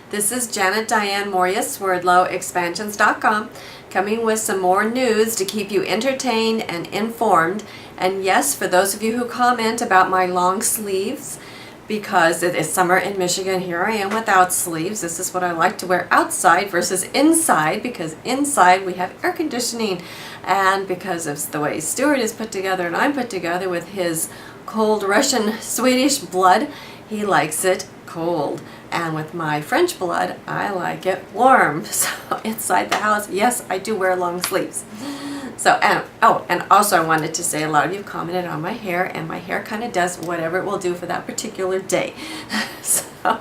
This is Diane Mourglia-Swerdlow, expansions.com, coming with some more news to keep you entertained and informed. And yes, for those of you who comment about my long sleeves, because it is summer in Michigan, here I am without sleeves. This is what I like to wear outside versus inside, because inside we have air conditioning. And because of the way Stewart is put together and I'm put together with his cold Russian Swedish blood, he likes it cold. And with my French blood, I like it warm. So inside the house, yes, I do wear long sleeves. So, and also I wanted to say, a lot of you commented on my hair, and my hair kind of does whatever it will do for that particular day. So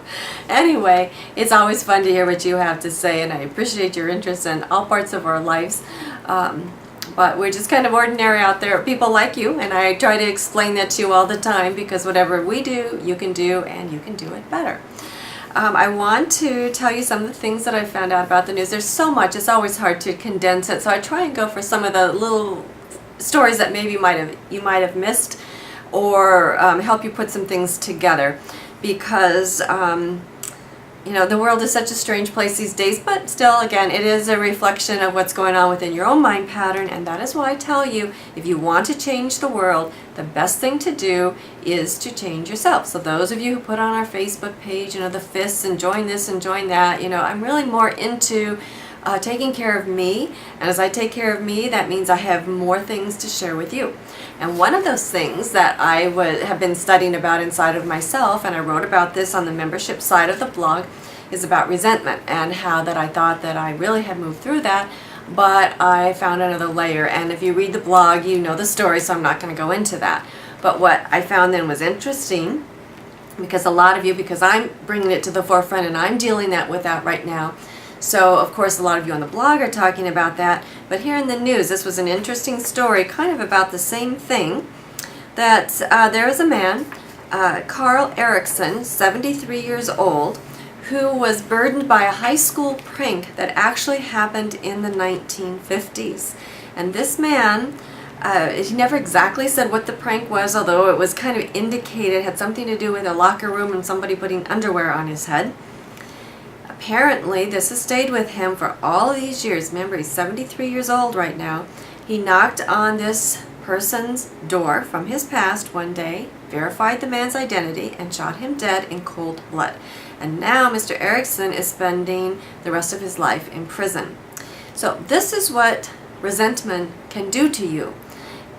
anyway, it's always fun to hear what you have to say, and I appreciate your interest in all parts of our lives. But we're just kind of ordinary out there, people like you, and I try to explain that to you all the time, because whatever we do, you can do, and you can do it better. I want to tell you some of the things that I found out about the news. There's so much, it's always hard to condense it, so I try and go for some of the little stories that maybe you might have missed, or help you put some things together, because you know, the world is such a strange place these days, but still, again, it is a reflection of what's going on within your own mind pattern, and that is why I tell you, if you want to change the world, the best thing to do is to change yourself. So those of you who put on our Facebook page, you know, the fists and join this and join that, you know, I'm really more into taking care of me, and as I take care of me, that means I have more things to share with you. And one of those things that I have been studying about inside of myself, and I wrote about this on the membership side of the blog, is about resentment, and how that I thought that I really had moved through that, but I found another layer. And if you read the blog, you know the story, so I'm not going to go into that. But what I found then was interesting, because a lot of you, because I'm bringing it to the forefront and I'm dealing with that right now, so of course a lot of you on the blog are talking about that, but here in the news, this was an interesting story, kind of about the same thing, that there is a man, Carl Erickson, 73 years old, who was burdened by a high school prank that actually happened in the 1950s. And this man, he never exactly said what the prank was, although it was kind of indicated, had something to do with a locker room and somebody putting underwear on his head. Apparently, this has stayed with him for all these years. Remember, he's 73 years old right now. He knocked on this person's door from his past one day, verified the man's identity, and shot him dead in cold blood. And now Mr. Erickson is spending the rest of his life in prison. So this is what resentment can do to you.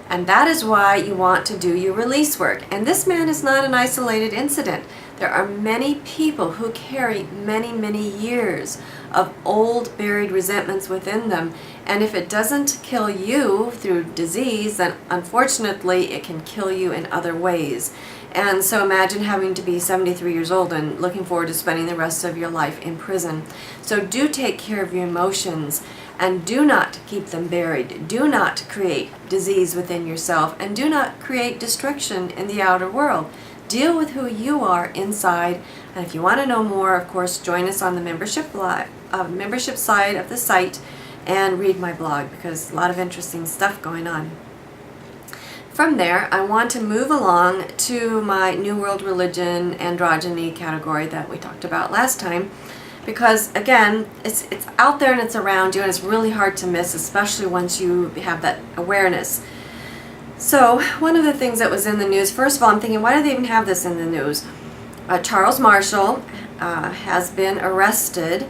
And that is why you want to do your release work. And this man is not an isolated incident. There are many people who carry many, many years of old buried resentments within them. And if it doesn't kill you through disease, then unfortunately it can kill you in other ways. And so imagine having to be 73 years old and looking forward to spending the rest of your life in prison. So do take care of your emotions, and do not keep them buried. Do not create disease within yourself, and do not create destruction in the outer world. Deal with who you are inside. And if you want to know more, of course, join us on the membership side of the site and read my blog, because a lot of interesting stuff going on. From there, I want to move along to my New World Religion androgyny category that we talked about last time, because again, it's out there and it's around you, and it's really hard to miss, especially once you have that awareness. So one of the things that was in the news, first of all, I'm thinking, why do they even have this in the news? Charles Marshall has been arrested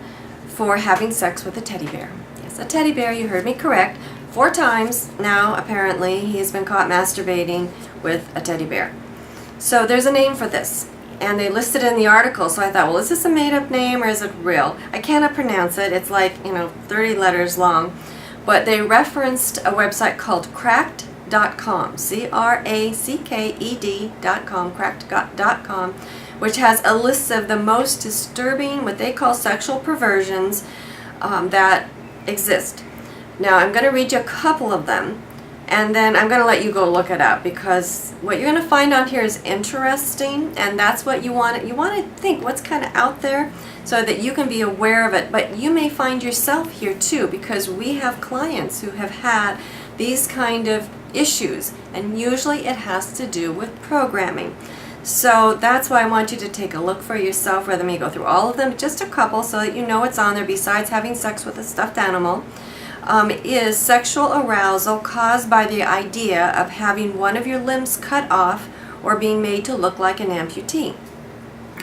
for having sex with a teddy bear. Yes, a teddy bear, you heard me correct. 4 times now, apparently, he's been caught masturbating with a teddy bear. So there's a name for this, and they listed it in the article, so I thought, well, is this a made-up name or is it real? I cannot pronounce it. It's like, 30 letters long. But they referenced a website called cracked.com, cracked.com, cracked.com, which has a list of the most disturbing, what they call sexual perversions that exist. Now, I'm going to read you a couple of them, and then I'm going to let you go look it up, because what you're going to find on here is interesting, and that's what you want. You want to think what's kind of out there so that you can be aware of it. But you may find yourself here too, because we have clients who have had these kind of issues, and usually it has to do with programming. So that's why I want you to take a look for yourself, rather than go through all of them, just a couple so that you know what's on there besides having sex with a stuffed animal. Is sexual arousal caused by the idea of having one of your limbs cut off or being made to look like an amputee.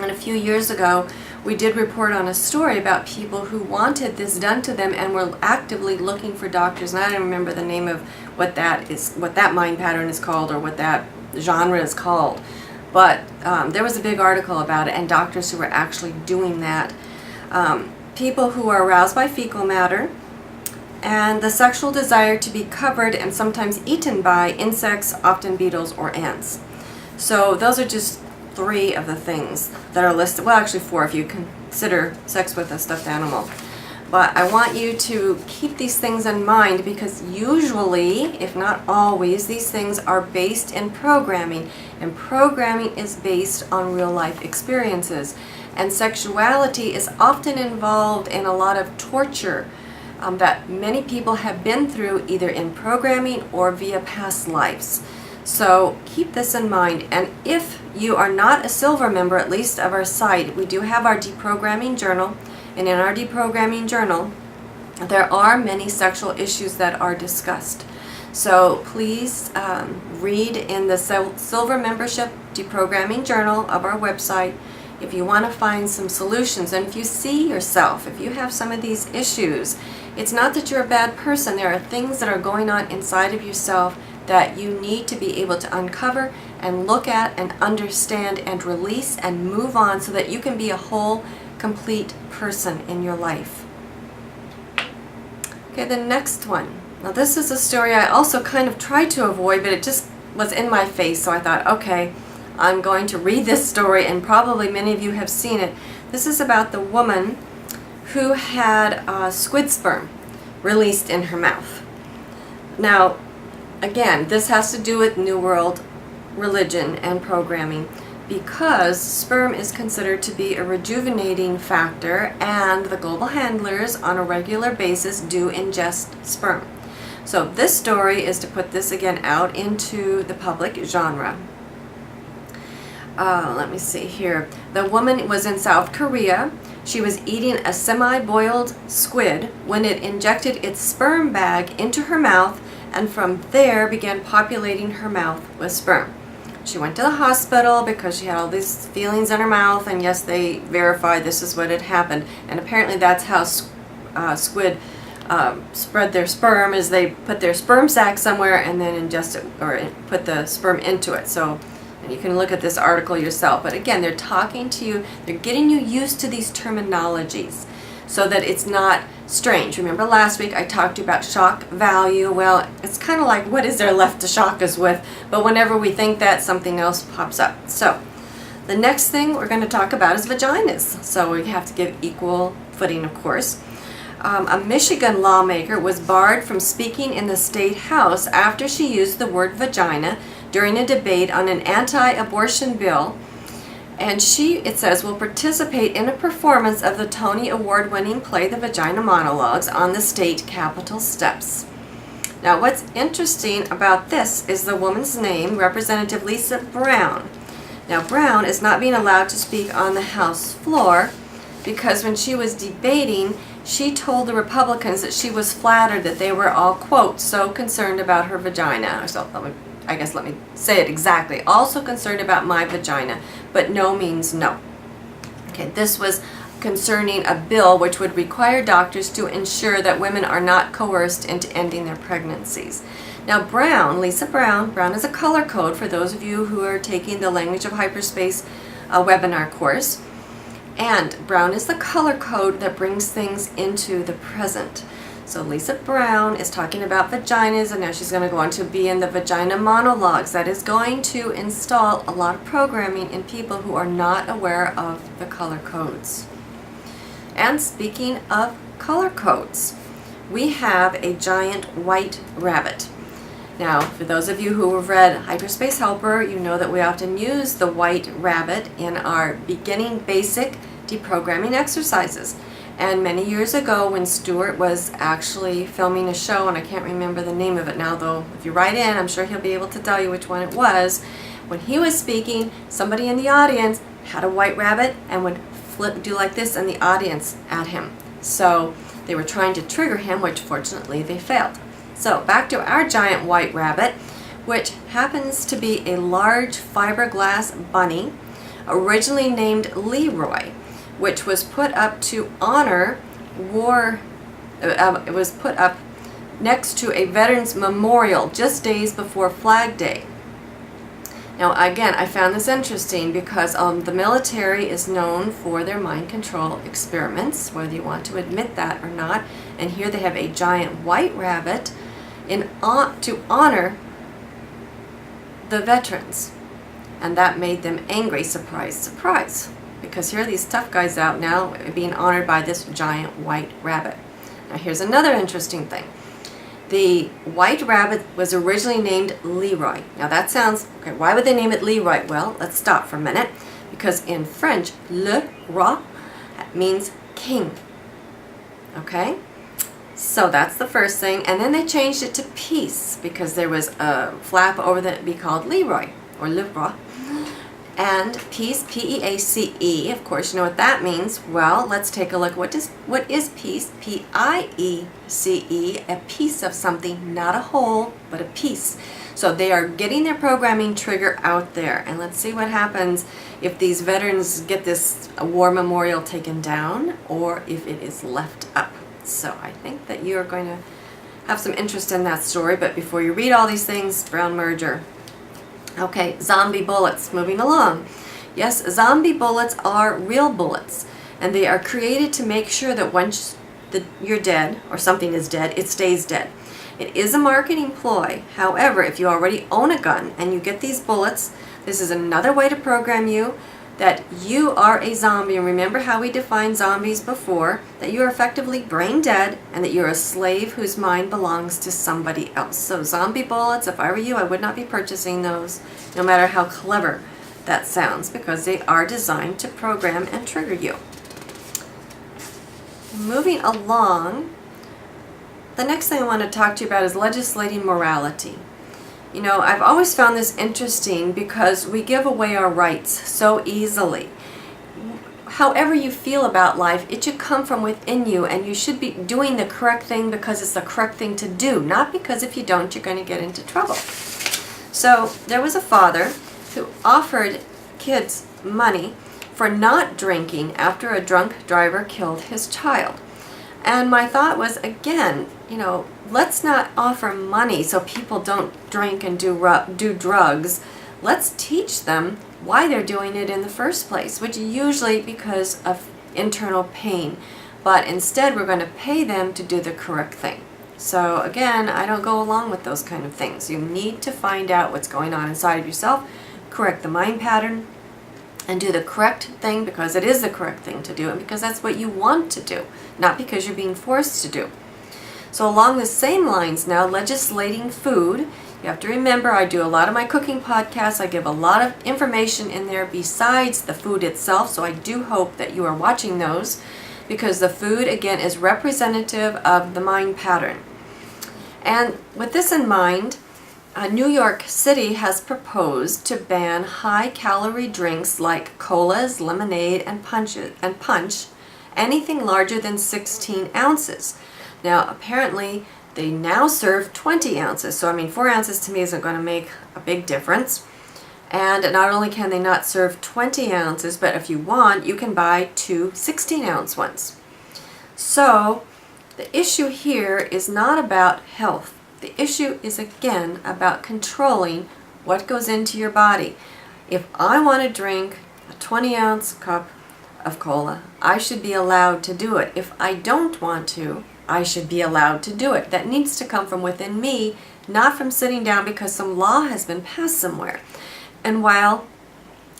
And a few years ago, we did report on a story about people who wanted this done to them and were actively looking for doctors. And I don't remember the name of what that mind pattern is called, or what that genre is called. But there was a big article about it, and doctors who were actually doing that. People who are aroused by fecal matter, and the sexual desire to be covered and sometimes eaten by insects, often beetles or ants. So those are just 3 of the things that are listed. Well, actually 4 if you consider sex with a stuffed animal. But I want you to keep these things in mind, because usually, if not always, these things are based in programming. And programming is based on real life experiences. And sexuality is often involved in a lot of torture that many people have been through, either in programming or via past lives. So keep this in mind. And if you are not a silver member, at least of our site, we do have our deprogramming journal. And in our deprogramming journal, there are many sexual issues that are discussed. So please read in the silver membership deprogramming journal of our website if you want to find some solutions. And if you see yourself, if you have some of these issues, it's not that you're a bad person. There are things that are going on inside of yourself that you need to be able to uncover and look at and understand and release and move on, so that you can be a whole, complete person in your life. Okay, the next one. Now this is a story I also kind of tried to avoid, but it just was in my face, so I thought, okay, I'm going to read this story, and probably many of you have seen it. This is about the woman who had squid sperm released in her mouth. Now, again, this has to do with New World religion and programming, because sperm is considered to be a rejuvenating factor, and the global handlers on a regular basis do ingest sperm. So this story is to put this again out into the public genre. Let me see here. The woman was in South Korea. She was eating a semi-boiled squid when it injected its sperm bag into her mouth, and from there began populating her mouth with sperm. She went to the hospital because she had all these feelings in her mouth, and yes, they verified this is what had happened. And apparently that's how squid spread their sperm, is they put their sperm sac somewhere and then ingest it, or put the sperm into it. So, and you can look at this article yourself. But again, they're talking to you, they're getting you used to these terminologies so that it's not strange. Remember last week I talked to you about shock value. Well, it's kind of like, what is there left to shock us with? But whenever we think that, something else pops up. So the next thing we're going to talk about is vaginas. So we have to give equal footing, of course. A Michigan lawmaker was barred from speaking in the state house after she used the word vagina during a debate on an anti-abortion bill. And she, it says, will participate in a performance of the Tony Award-winning play The Vagina Monologues on the state capitol steps. Now, what's interesting about this is the woman's name, Representative Lisa Brown. Now, Brown is not being allowed to speak on the House floor because when she was debating, she told the Republicans that she was flattered that they were all, quote, so concerned about her vagina. So let me say it exactly. Also concerned about my vagina, but no means no. Okay, this was concerning a bill which would require doctors to ensure that women are not coerced into ending their pregnancies. Now Brown, Lisa Brown, Brown is a color code for those of you who are taking the Language of Hyperspace webinar course. And Brown is the color code that brings things into the present. So Lisa Brown is talking about vaginas, and now she's going to go on to be in the Vagina Monologues. That is going to install a lot of programming in people who are not aware of the color codes. And speaking of color codes, we have a giant white rabbit. Now, for those of you who have read Hyperspace Helper, you know that we often use the white rabbit in our beginning basic deprogramming exercises. And many years ago when Stewart was actually filming a show, and I can't remember the name of it now, though if you write in, I'm sure he'll be able to tell you which one it was, when he was speaking, somebody in the audience had a white rabbit and would do like this in the audience at him. So they were trying to trigger him, which fortunately they failed. So back to our giant white rabbit, which happens to be a large fiberglass bunny, originally named Leroy, which was put up to honor war. It was put up next to a veterans memorial just days before Flag Day. Now again, I found this interesting because the military is known for their mind control experiments, whether you want to admit that or not. And here they have a giant white rabbit to honor the veterans. And that made them angry. Surprise, surprise. Because here are these tough guys out now being honored by this giant white rabbit. Now here's another interesting thing. The white rabbit was originally named Leroy. Now that sounds, okay, why would they name it Leroy? Well, let's stop for a minute. Because in French, le roi means king. Okay? So that's the first thing. And then they changed it to peace because there was a flap over that it'd be called Leroy or le roi. And peace, P-E-A-C-E, of course you know what that means. Well, let's take a look. What is peace? P-I-E-C-E, a piece of something, not a whole, but a piece. So they are getting their programming trigger out there. And let's see what happens if these veterans get this war memorial taken down or if it is left up. So I think that you're going to have some interest in that story. But before you read all these things, brown merger. Okay, zombie bullets, moving along. Yes, zombie bullets are real bullets, and they are created to make sure that once you're dead, or something is dead, it stays dead. It is a marketing ploy. However, if you already own a gun and you get these bullets, this is another way to program you that you are a zombie. And remember how we defined zombies before, that you are effectively brain dead and that you're a slave whose mind belongs to somebody else. So zombie bullets, if I were you, I would not be purchasing those, no matter how clever that sounds, because they are designed to program and trigger you. Moving along, the next thing I want to talk to you about is legislating morality. You know, I've always found this interesting because we give away our rights so easily. However you feel about life, it should come from within you, and you should be doing the correct thing because it's the correct thing to do, not because if you don't, you're going to get into trouble. So there was a father who offered kids money for not drinking after a drunk driver killed his child. And my thought was, again, you know, let's not offer money so people don't drink and do drugs. Let's teach them why they're doing it in the first place, which usually because of internal pain. But instead, we're going to pay them to do the correct thing. So again, I don't go along with those kind of things. You need to find out what's going on inside of yourself, correct the mind pattern, and do the correct thing because it is the correct thing to do and because that's what you want to do, not because you're being forced to do. So along the same lines now, legislating food. You have to remember, I do a lot of my cooking podcasts. I give a lot of information in there besides the food itself. So I do hope that you are watching those because the food, again, is representative of the mind pattern. And with this in mind, New York City has proposed to ban high-calorie drinks like colas, lemonade, and punch, anything larger than 16 ounces. Now, apparently, they now serve 20 ounces. So, I mean, 4 ounces to me isn't going to make a big difference. And not only can they not serve 20 ounces, but if you want, you can buy 2 16-ounce ones. So, the issue here is not about health. The issue is, again, about controlling what goes into your body. If I want to drink a 20-ounce cup of cola, I should be allowed to do it. If I don't want to, I should be allowed to do it. That needs to come from within me, not from sitting down because some law has been passed somewhere. And while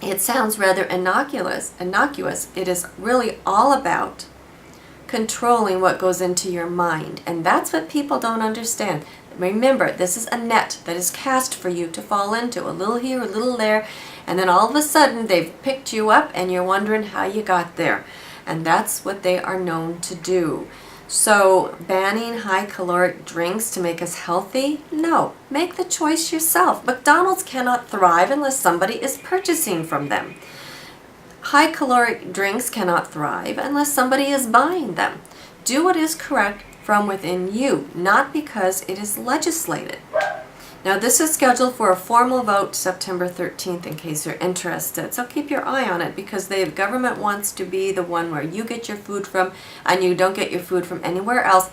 it sounds rather innocuous, it is really all about controlling what goes into your mind. And that's what people don't understand. Remember, this is a net that is cast for you to fall into, a little here, a little there, and then all of a sudden they've picked you up and you're wondering how you got there. And that's what they are known to do. So banning high caloric drinks to make us healthy? No, make the choice yourself. McDonald's cannot thrive unless somebody is purchasing from them. High caloric drinks cannot thrive unless somebody is buying them. Do what is correct from within you, not because it is legislated. Now this is scheduled for a formal vote September 13th in case you're interested. So keep your eye on it because the government wants to be the one where you get your food from and you don't get your food from anywhere else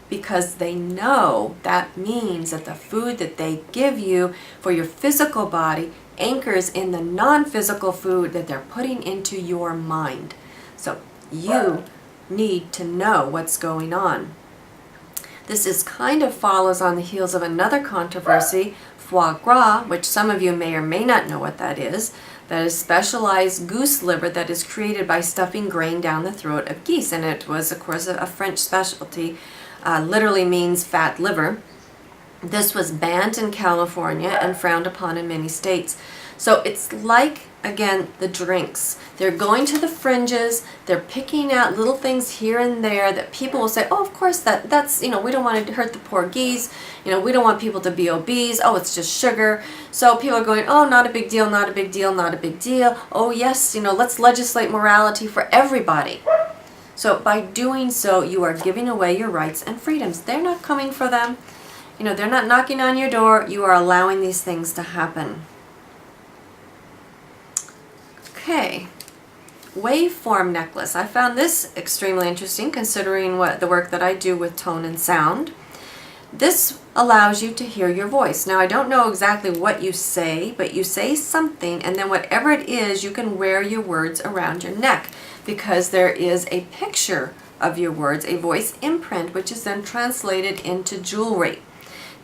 because they know that means that the food that they give you for your physical body anchors in the non-physical food that they're putting into your mind. So you need to know what's going on. This is kind of follows on the heels of another controversy, foie gras, which some of you may or may not know what that is. That is specialized goose liver that is created by stuffing grain down the throat of geese. And it was, of course, a French specialty, literally means fat liver. This was banned in California and frowned upon in many states. So it's like, again, the drinks. They're going to the fringes, they're picking out little things here and there that people will say, oh, of course, that's, we don't want to hurt the poor geese, we don't want people to be obese, oh, it's just sugar. So people are going, oh, not a big deal, not a big deal, not a big deal. Oh, yes, let's legislate morality for everybody. So by doing so, you are giving away your rights and freedoms. They're not coming for them. They're not knocking on your door. You are allowing these things to happen. Okay, waveform necklace. I found this extremely interesting considering the work that I do with tone and sound. This allows you to hear your voice. Now I don't know exactly what you say, but you say something and then whatever it is, you can wear your words around your neck because there is a picture of your words, a voice imprint, which is then translated into jewelry.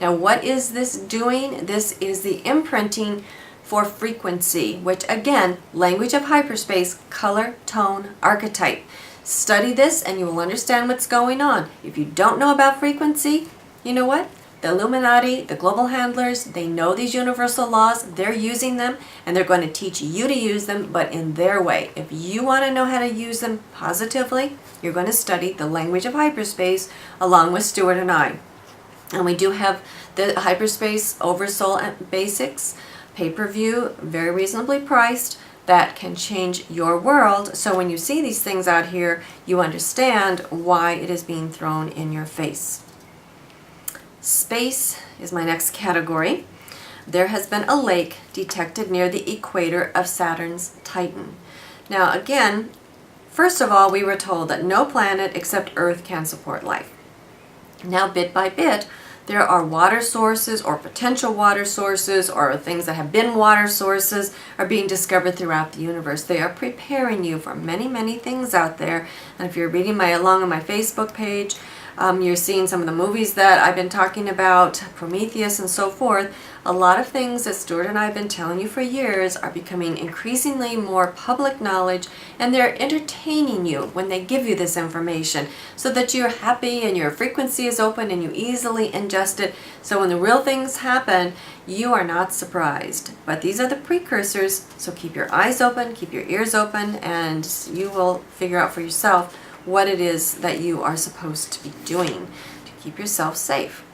Now what is this doing? This is the imprinting for frequency, which again, language of hyperspace, color, tone, archetype. Study this and you will understand what's going on. If you don't know about frequency, you know what? The Illuminati, the global handlers, they know these universal laws, they're using them, and they're going to teach you to use them, but in their way. If you want to know how to use them positively, you're going to study the language of hyperspace along with Stewart and I. And we do have the Hyperspace Oversoul Basics pay-per-view, very reasonably priced, that can change your world. So when you see these things out here, you understand why it is being thrown in your face. Space is my next category. There has been a lake detected near the equator of Saturn's Titan. Now again, first of all, we were told that no planet except Earth can support life. Now bit by bit, there are water sources or potential water sources or things that have been water sources are being discovered throughout the universe. They are preparing you for many, many things out there. And if you're reading along on my Facebook page, you're seeing some of the movies that I've been talking about, Prometheus and so forth. A lot of things that Stewart and I have been telling you for years are becoming increasingly more public knowledge, and they're entertaining you when they give you this information so that you're happy and your frequency is open and you easily ingest it. So when the real things happen, you are not surprised. But these are the precursors, so keep your eyes open, keep your ears open, and you will figure out for yourself what it is that you are supposed to be doing to keep yourself safe.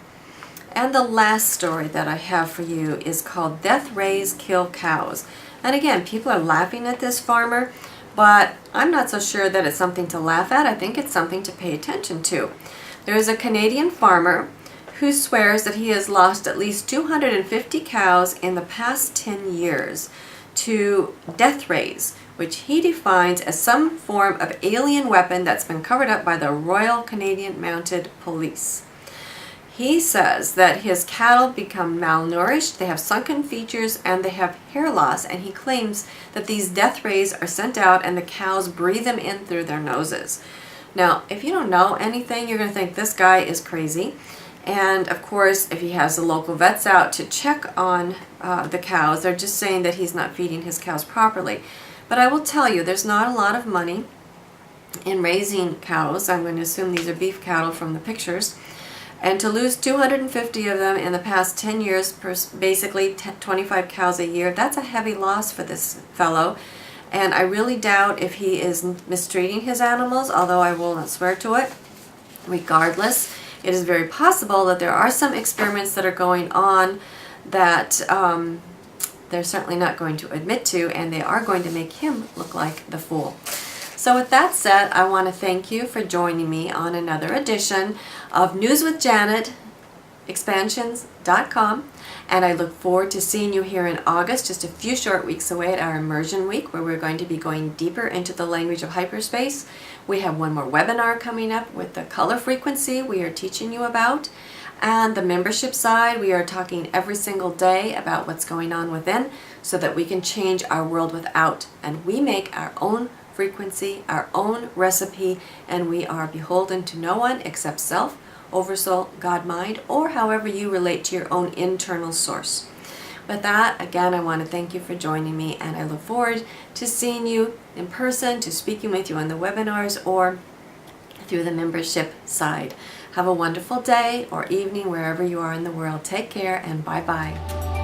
And the last story that I have for you is called Death Rays Kill Cows. And again, people are laughing at this farmer, but I'm not so sure that it's something to laugh at. I think it's something to pay attention to. There is a Canadian farmer who swears that he has lost at least 250 cows in the past 10 years to death rays, which he defines as some form of alien weapon that's been covered up by the Royal Canadian Mounted Police. He says that his cattle become malnourished, they have sunken features, and they have hair loss, and he claims that these death rays are sent out and the cows breathe them in through their noses. Now, if you don't know anything, you're going to think this guy is crazy. And of course, if he has the local vets out to check on the cows, they're just saying that he's not feeding his cows properly. But I will tell you, there's not a lot of money in raising cows. I'm going to assume these are beef cattle from the pictures. And to lose 250 of them in the past 10 years, basically 25 cows a year, that's a heavy loss for this fellow. And I really doubt if he is mistreating his animals, although I will not swear to it. Regardless, it is very possible that there are some experiments that are going on that they're certainly not going to admit to, and they are going to make him look like the fool. So with that said, I want to thank you for joining me on another edition of News with Janet, expansions.com, and I look forward to seeing you here in August, just a few short weeks away at our immersion week, where we're going to be going deeper into the language of hyperspace. We have one more webinar coming up with the color frequency we are teaching you about, and the membership side, we are talking every single day about what's going on within so that we can change our world without, and we make our own frequency, our own recipe, and we are beholden to no one except self, oversoul, God, mind, or however you relate to your own internal source. With that, again, I want to thank you for joining me, and I look forward to seeing you in person, to speaking with you on the webinars or through the membership side. Have a wonderful day or evening wherever you are in the world. Take care and bye-bye.